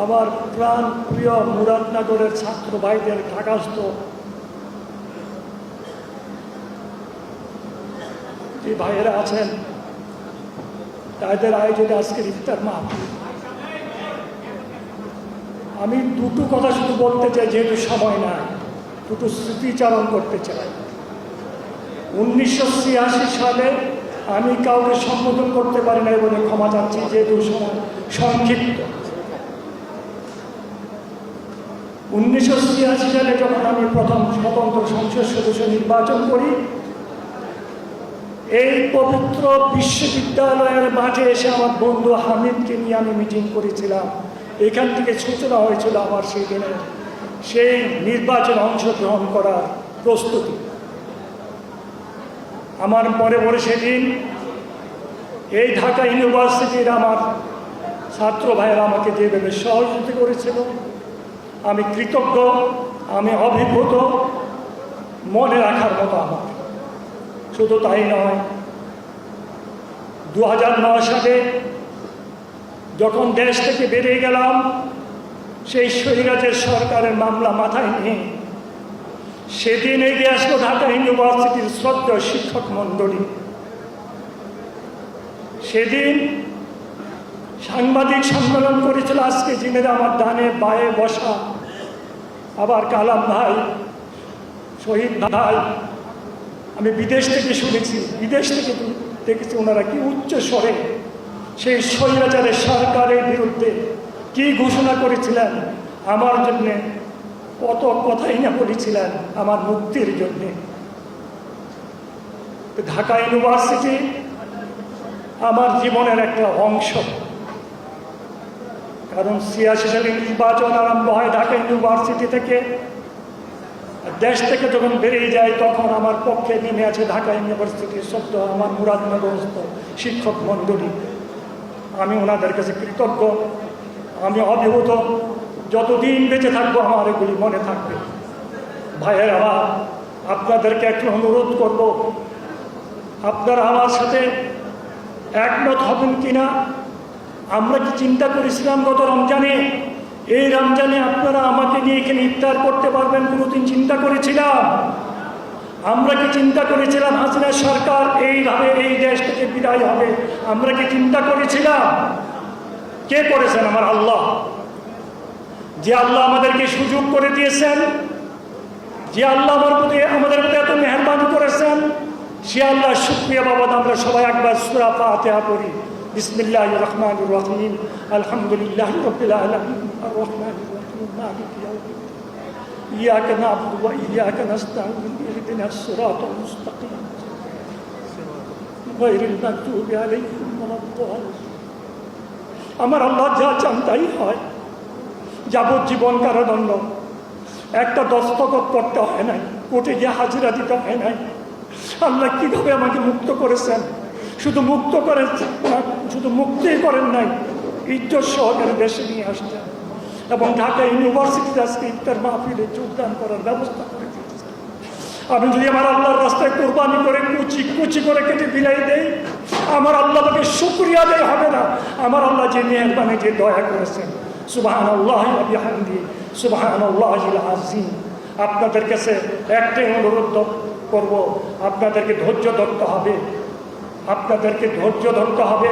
আমার প্রাণ প্রিয় মুরাদনগরের ছাত্র ভাইদের ঢাকাস্থ যে ভাইয়েরা আছেন, তাদের আয়োজনে আজকের ইফতার মাহফিল। আমি দুটো কথা শুধু বলতে চাই, যেহেতু সময় নাই, দুটো স্মৃতিচারণ করতে চাই। 1986 সালে আমি কাউকে সম্বোধন করতে পারি না বলে ক্ষমা চাচ্ছি, যেহেতু সময় সংক্ষিপ্ত। 1986 সালে যখন আমি প্রথম স্বতন্ত্র সংসদ সদস্য নির্বাচন করি, এই পবিত্র বিশ্ববিদ্যালয়ের মাঠে এসে আমার বন্ধু হামিদকে নিয়ে আমি মিটিং করেছিলাম। এখান থেকে সূচনা হয়েছিল আমার সেই দিনের সেই নির্বাচনে অংশগ্রহণ করার প্রস্তুতি। আমার পরে পরে সেদিন এই ঢাকা ইউনিভার্সিটির আমার ছাত্র ভাইয়েরা আমাকে যেভাবে সহযোগিতা করেছিল, আমি কৃতজ্ঞ, আমি অভিভূত, মনে রাখার মতো আমার। শুধু তাই নয়, 2009 সালে যখন দেশ থেকে বেরিয়ে গেলাম, সেই স্বৈরাচার সরকারের মামলা মাথায় নিয়ে সেদিন এগিয়ে আসলো ঢাকা ইউনিভার্সিটির শ্রদ্ধেয় শিক্ষক মণ্ডলী। সেদিন সাংবাদিক সম্মেলন করেছিল, আজকে যিনি আমার ডানে বায়ে বসা আবার কালাম ভাই, শহীদ ভাই। আমি বিদেশ থেকে শুনেছি, বিদেশ থেকে দেখেছি ওনারা কি উচ্চ স্বরে সেই স্বৈরাচারের সরকারের বিরুদ্ধে কি ঘোষণা করেছিলেন, আমার জন্যে কত কথাই না বলেছিলেন আমার মুক্তির জন্যে। ঢাকা ইউনিভার্সিটি আমার জীবনের একটা অংশ, কারণ 86 সালে নির্বাচন আরম্ভ হয় ঢাকা ইউনিভার্সিটি থেকে। দেশ থেকে যখন বেরিয়ে যায়, তখন আমার পক্ষে নেমে আছে ঢাকা ইউনিভার্সিটির শব্দ আমার মুরাদনগরস্থ শিক্ষক মণ্ডলী। আমি ওনাদের কাছে কৃতজ্ঞ, আমি অভিভূত। যতদিন বেঁচে থাকবো আমার এগুলি মনে থাকবে। ভাইয়েরা, আপনাদেরকে একটু অনুরোধ করব, আপনারা আমার সাথে একমত হবেন কিনা। আমরা কি চিন্তা করেছিলাম গত রমজানে, এই রমজানে আপনারা আমাকে নিয়ে এখানে ইফতার করতে পারবেন? কোনোদিন চিন্তা করেছিলাম? আমরা কি চিন্তা করেছিলাম হাসিনা সরকার এইভাবে এই দেশ থেকে বিদায় হবে? আমরা কি চিন্তা করেছিলাম? কে করেছেন? আমার আল্লাহ। যে আল্লাহ আমাদেরকে সুযোগ করে দিয়েছেন, যে আল্লাহ আমাদের প্রতি এত মেহরবানি করেছেন, সে আল্লাহ শুকরিয়া বাবদ আমরা সবাই একবার সূরা ফাতিহা পড়ি। বিসমিল্লাহির রহমানির রহিম, আলহামদুলিল্লাহি রাব্বিল আলামিন, আর রহমানির রহিম, মালিকি ইয়াউমিদ্দিন, ইয়াকা না'বুদু ওয়া ইয়াকা নাস্তাঈন, ইহদিনাস সিরাতাল মুস্তাকিম, গায়রিল মাগদুবি আলাইহিম ওয়ালাদ-দাল্লিন। আমার আল্লাহ যা চান তাই হয়। যাবজ্জীবন কারাদণ্ড, একটা দস্তখত করতে হয় নাই, কোর্টে গিয়ে হাজিরা দিতে হয় নাই। আল্লাহ কিভাবে আমাকে মুক্ত করেছেন! শুধু মুক্ত করেন, শুধু মুক্তি করেন নাই, ইজ্জত সহকারে দেশে নিয়ে আসছেন এবং ঢাকা ইউনিভার্সিটিতে আজকে ইফতার মাহফিলে যোগদান করার ব্যবস্থা করে দিয়েছেন। আমি যদি আমার আল্লাহর রাস্তায় কোরবানি করে কুচি কুচি করে কেটে বিলাই দেই, আমার আল্লাহ তাকে শুকরিয়া দেয় হবে না। আমার আল্লাহ যে মেহরবানি, যে দয়া করেছেন। সুবহানাল্লাহি ওয়া বিহামদিহি, সুবহানাল্লাহিল আযীম। আপনাদের কাছে একটাই অনুরোধ করব, আপনাদেরকে ধৈর্য ধরতে হবে, আপনাদেরকে ধৈর্য ধরতে হবে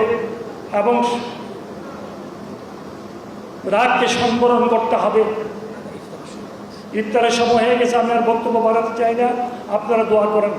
এবং রাগকে সম্বরণ করতে হবে। ইফতারের সময় হয়ে গেছে, আমি আর বক্তব্য বাড়াতে চাই না, আপনারা দোয়া করেন।